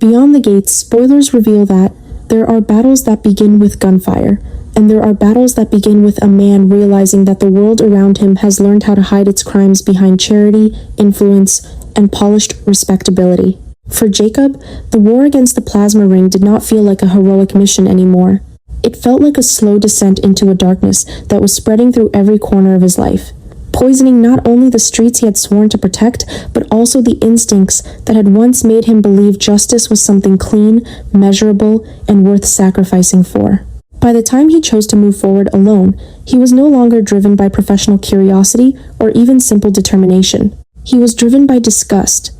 Beyond the gates, spoilers reveal that there are battles that begin with gunfire, and there are battles that begin with a man realizing that the world around him has learned how to hide its crimes behind charity, influence, and polished respectability. For Jacob, the war against the plasma ring did not feel like a heroic mission anymore. It felt like a slow descent into a darkness that was spreading through every corner of his life, poisoning not only the streets he had sworn to protect, but also the instincts that had once made him believe justice was something clean, measurable, and worth sacrificing for. By the time he chose to move forward alone, he was no longer driven by professional curiosity or even simple determination. He was driven by disgust,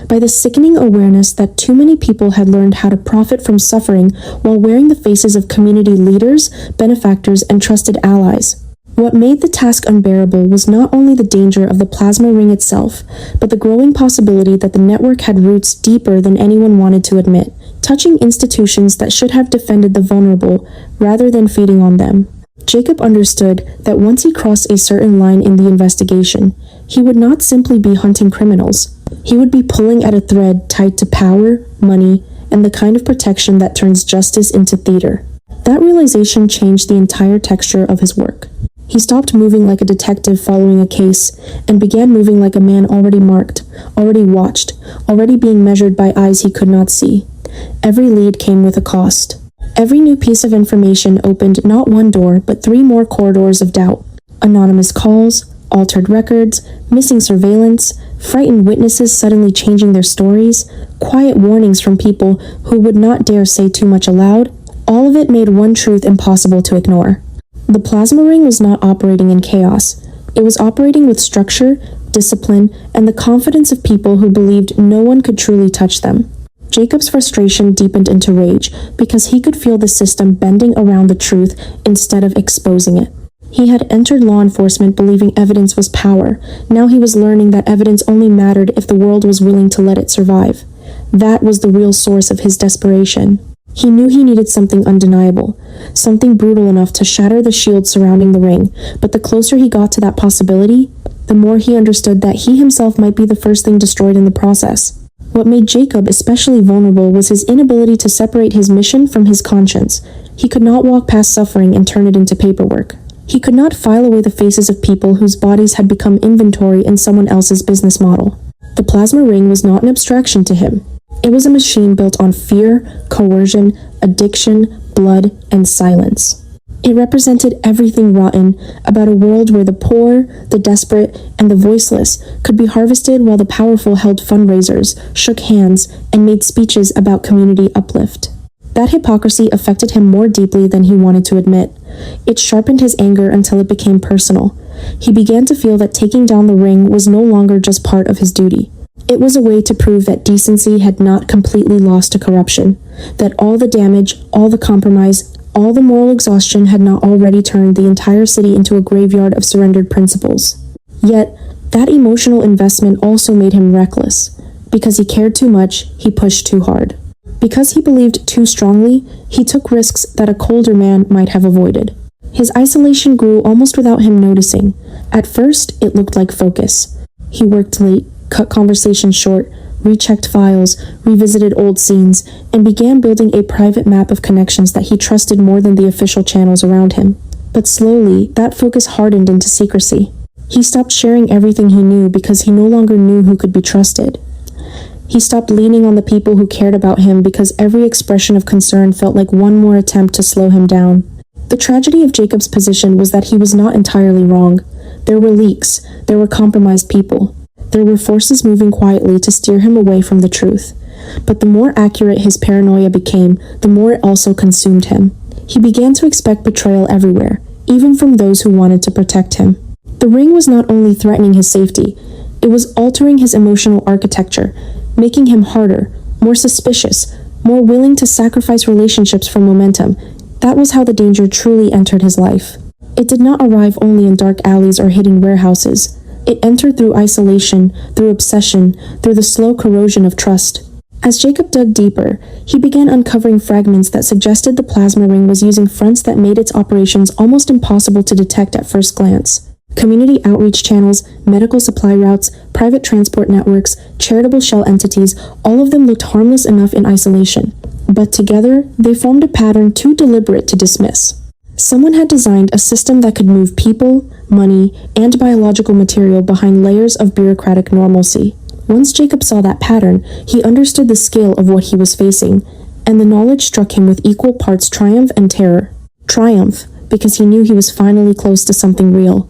by the sickening awareness that too many people had learned how to profit from suffering while wearing the faces of community leaders, benefactors, and trusted allies. What made the task unbearable was not only the danger of the plasma ring itself, but the growing possibility that the network had roots deeper than anyone wanted to admit, touching institutions that should have defended the vulnerable rather than feeding on them. Jacob understood that once he crossed a certain line in the investigation, he would not simply be hunting criminals. He would be pulling at a thread tied to power, money, and the kind of protection that turns justice into theater. That realization changed the entire texture of his work. He stopped moving like a detective following a case and began moving like a man already marked, already watched, already being measured by eyes he could not see. Every lead came with a cost. Every new piece of information opened not one door, but 3 more corridors of doubt. Anonymous calls, altered records, missing surveillance, frightened witnesses suddenly changing their stories, quiet warnings from people who would not dare say too much aloud. All of it made one truth impossible to ignore. The plasma ring was not operating in chaos. It was operating with structure, discipline, and the confidence of people who believed no one could truly touch them. Jacob's frustration deepened into rage because he could feel the system bending around the truth instead of exposing it. He had entered law enforcement believing evidence was power. Now he was learning that evidence only mattered if the world was willing to let it survive. That was the real source of his desperation. He knew he needed something undeniable, something brutal enough to shatter the shield surrounding the ring, but the closer he got to that possibility, the more he understood that he himself might be the first thing destroyed in the process. What made Jacob especially vulnerable was his inability to separate his mission from his conscience. He could not walk past suffering and turn it into paperwork. He could not file away the faces of people whose bodies had become inventory in someone else's business model. The plasma ring was not an abstraction to him. It was a machine built on fear, coercion, addiction, blood, and silence. It represented everything rotten about a world where the poor, the desperate, and the voiceless could be harvested while the powerful held fundraisers, shook hands, and made speeches about community uplift. That hypocrisy affected him more deeply than he wanted to admit. It sharpened his anger until it became personal. He began to feel that taking down the ring was no longer just part of his duty. It was a way to prove that decency had not completely lost to corruption, that all the damage, all the compromise, all the moral exhaustion had not already turned the entire city into a graveyard of surrendered principles. Yet, that emotional investment also made him reckless. Because he cared too much, he pushed too hard. Because he believed too strongly, he took risks that a colder man might have avoided. His isolation grew almost without him noticing. At first, it looked like focus. He worked late, cut conversations short, rechecked files, revisited old scenes, and began building a private map of connections that he trusted more than the official channels around him. But slowly, that focus hardened into secrecy. He stopped sharing everything he knew because he no longer knew who could be trusted. He stopped leaning on the people who cared about him because every expression of concern felt like one more attempt to slow him down. The tragedy of Jacob's position was that he was not entirely wrong. There were leaks, there were compromised people. There were forces moving quietly to steer him away from the truth. But the more accurate his paranoia became, the more it also consumed him. He began to expect betrayal everywhere, even from those who wanted to protect him. The ring was not only threatening his safety, it was altering his emotional architecture, making him harder, more suspicious, more willing to sacrifice relationships for momentum. That was how the danger truly entered his life. It did not arrive only in dark alleys or hidden warehouses. It entered through isolation, through obsession, through the slow corrosion of trust. As Jacob dug deeper, he began uncovering fragments that suggested the plasma ring was using fronts that made its operations almost impossible to detect at first glance. Community outreach channels, medical supply routes, private transport networks, charitable shell entities, all of them looked harmless enough in isolation. But together, they formed a pattern too deliberate to dismiss. Someone had designed a system that could move people, money, and biological material behind layers of bureaucratic normalcy. Once Jacob saw that pattern, he understood the scale of what he was facing, and the knowledge struck him with equal parts triumph and terror. Triumph, because he knew he was finally close to something real.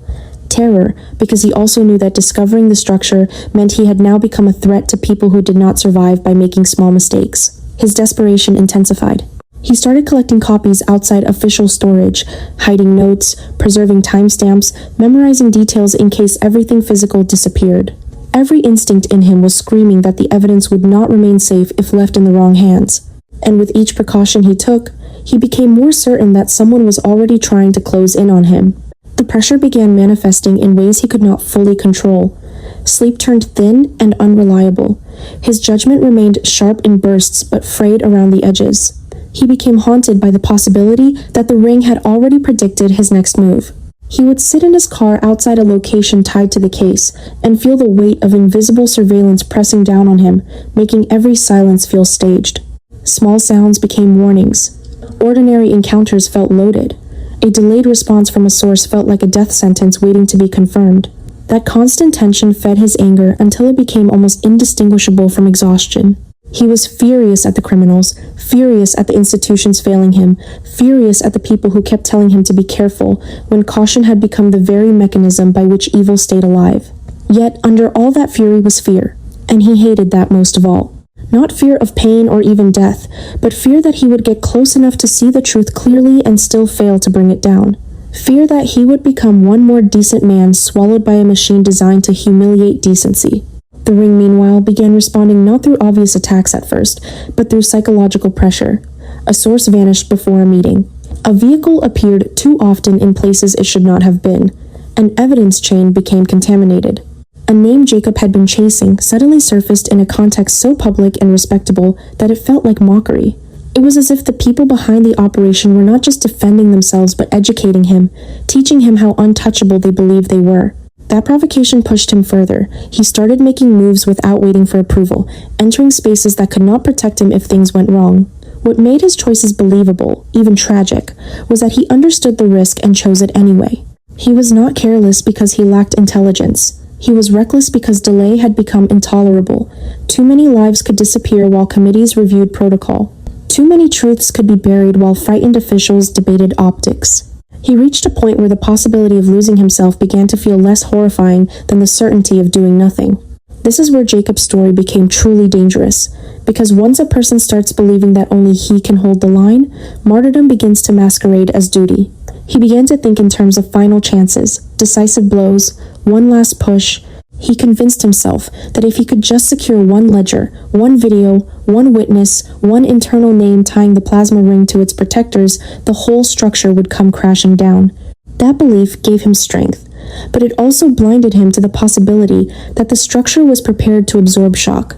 Terror, because he also knew that discovering the structure meant he had now become a threat to people who did not survive by making small mistakes. His desperation intensified. He started collecting copies outside official storage, hiding notes, preserving timestamps, memorizing details in case everything physical disappeared. Every instinct in him was screaming that the evidence would not remain safe if left in the wrong hands. And with each precaution he took, he became more certain that someone was already trying to close in on him. The pressure began manifesting in ways he could not fully control. Sleep turned thin and unreliable. His judgment remained sharp in bursts but frayed around the edges. He became haunted by the possibility that the ring had already predicted his next move. He would sit in his car outside a location tied to the case and feel the weight of invisible surveillance pressing down on him, making every silence feel staged. Small sounds became warnings. Ordinary encounters felt loaded. A delayed response from a source felt like a death sentence waiting to be confirmed. That constant tension fed his anger until it became almost indistinguishable from exhaustion. He was furious at the criminals, furious at the institutions failing him, furious at the people who kept telling him to be careful when caution had become the very mechanism by which evil stayed alive. Yet, under all that fury was fear, and he hated that most of all. Not fear of pain or even death, but fear that he would get close enough to see the truth clearly and still fail to bring it down. Fear that he would become one more decent man swallowed by a machine designed to humiliate decency. The ring, meanwhile, began responding not through obvious attacks at first, but through psychological pressure. A source vanished before a meeting. A vehicle appeared too often in places it should not have been. An evidence chain became contaminated. A name Jacob had been chasing suddenly surfaced in a context so public and respectable that it felt like mockery. It was as if the people behind the operation were not just defending themselves but educating him, teaching him how untouchable they believed they were. That provocation pushed him further. He started making moves without waiting for approval, entering spaces that could not protect him if things went wrong. What made his choices believable, even tragic, was that he understood the risk and chose it anyway. He was not careless because he lacked intelligence. He was reckless because delay had become intolerable. Too many lives could disappear while committees reviewed protocol. Too many truths could be buried while frightened officials debated optics. He reached a point where the possibility of losing himself began to feel less horrifying than the certainty of doing nothing. This is where Jacob's story became truly dangerous, because once a person starts believing that only he can hold the line, martyrdom begins to masquerade as duty. He began to think in terms of final chances, decisive blows, one last push. He convinced himself that if he could just secure one ledger, one video, one witness, one internal name tying the plasma ring to its protectors, the whole structure would come crashing down. That belief gave him strength, but it also blinded him to the possibility that the structure was prepared to absorb shock.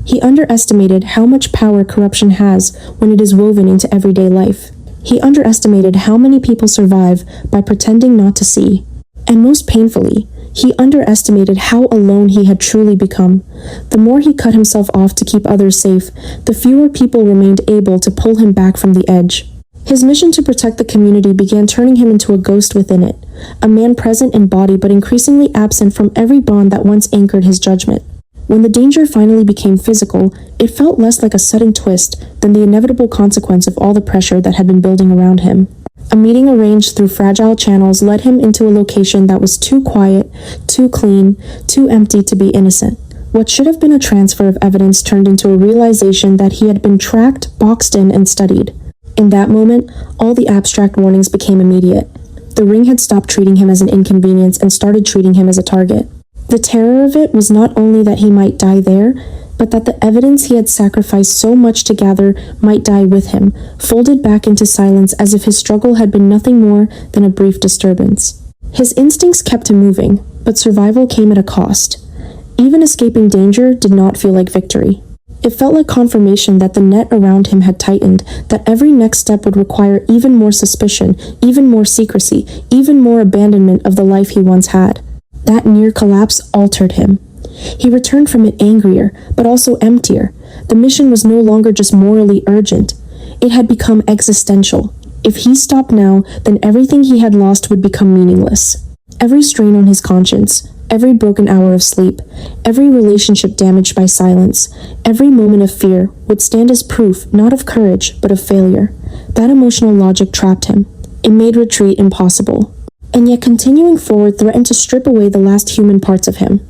He underestimated how much power corruption has when it is woven into everyday life. He underestimated how many people survive by pretending not to see. And most painfully, he underestimated how alone he had truly become. The more he cut himself off to keep others safe, the fewer people remained able to pull him back from the edge. His mission to protect the community began turning him into a ghost within it, a man present in body but increasingly absent from every bond that once anchored his judgment. When the danger finally became physical, it felt less like a sudden twist than the inevitable consequence of all the pressure that had been building around him. A meeting arranged through fragile channels led him into a location that was too quiet, too clean, too empty to be innocent. What should have been a transfer of evidence turned into a realization that he had been tracked, boxed in, and studied. In that moment, all the abstract warnings became immediate. The ring had stopped treating him as an inconvenience and started treating him as a target. The terror of it was not only that he might die there, but that the evidence he had sacrificed so much to gather might die with him, folded back into silence as if his struggle had been nothing more than a brief disturbance. His instincts kept him moving, but survival came at a cost. Even escaping danger did not feel like victory. It felt like confirmation that the net around him had tightened, that every next step would require even more suspicion, even more secrecy, even more abandonment of the life he once had. That near collapse altered him. He returned from it angrier, but also emptier. The mission was no longer just morally urgent. It had become existential. If he stopped now, then everything he had lost would become meaningless. Every strain on his conscience, every broken hour of sleep, every relationship damaged by silence, every moment of fear would stand as proof not of courage, but of failure. That emotional logic trapped him. It made retreat impossible. And yet continuing forward threatened to strip away the last human parts of him.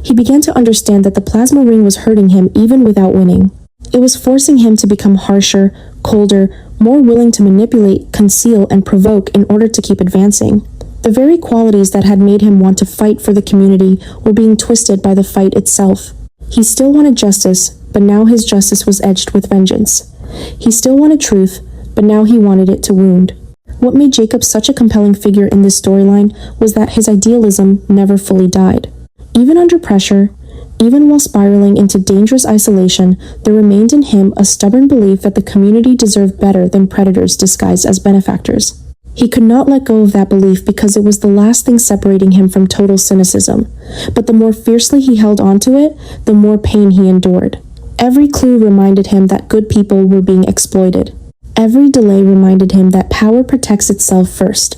He began to understand that the plasma ring was hurting him even without winning. It was forcing him to become harsher, colder, more willing to manipulate, conceal, and provoke in order to keep advancing. The very qualities that had made him want to fight for the community were being twisted by the fight itself. He still wanted justice, but now his justice was edged with vengeance. He still wanted truth, but now he wanted it to wound. What made Jacob such a compelling figure in this storyline was that his idealism never fully died. Even under pressure, even while spiraling into dangerous isolation, there remained in him a stubborn belief that the community deserved better than predators disguised as benefactors. He could not let go of that belief because it was the last thing separating him from total cynicism. But the more fiercely he held onto it, the more pain he endured. Every clue reminded him that good people were being exploited. Every delay reminded him that power protects itself first.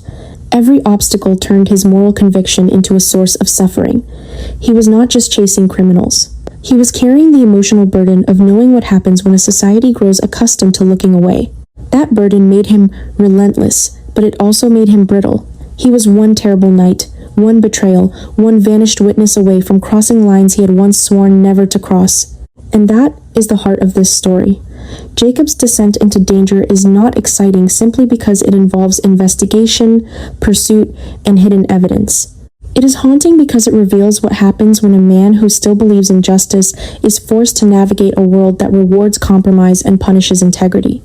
Every obstacle turned his moral conviction into a source of suffering. He was not just chasing criminals. He was carrying the emotional burden of knowing what happens when a society grows accustomed to looking away. That burden made him relentless, but it also made him brittle. He was one terrible night, one betrayal, one vanished witness away from crossing lines he had once sworn never to cross. And that is the heart of this story. Jacob's descent into danger is not exciting simply because it involves investigation, pursuit, and hidden evidence. It is haunting because it reveals what happens when a man who still believes in justice is forced to navigate a world that rewards compromise and punishes integrity.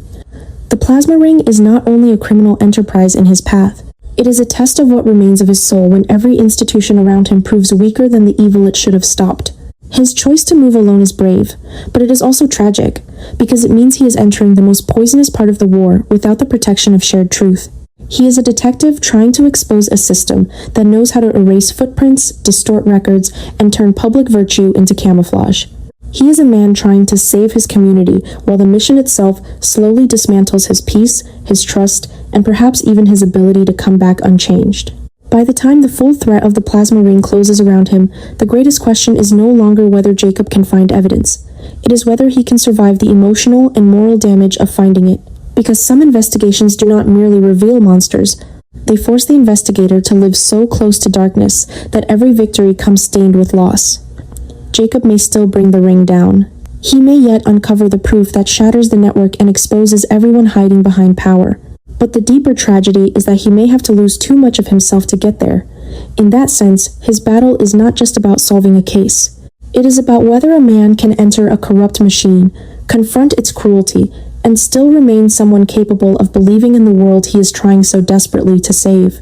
The plasma ring is not only a criminal enterprise in his path, it is a test of what remains of his soul when every institution around him proves weaker than the evil it should have stopped. His choice to move alone is brave, but it is also tragic, because it means he is entering the most poisonous part of the war without the protection of shared truth. He is a detective trying to expose a system that knows how to erase footprints, distort records, and turn public virtue into camouflage. He is a man trying to save his community while the mission itself slowly dismantles his peace, his trust, and perhaps even his ability to come back unchanged. By the time the full threat of the plasma ring closes around him, the greatest question is no longer whether Jacob can find evidence. It is whether he can survive the emotional and moral damage of finding it. Because some investigations do not merely reveal monsters, they force the investigator to live so close to darkness that every victory comes stained with loss. Jacob may still bring the ring down. He may yet uncover the proof that shatters the network and exposes everyone hiding behind power. But the deeper tragedy is that he may have to lose too much of himself to get there. In that sense, his battle is not just about solving a case. It is about whether a man can enter a corrupt machine, confront its cruelty, and still remain someone capable of believing in the world he is trying so desperately to save.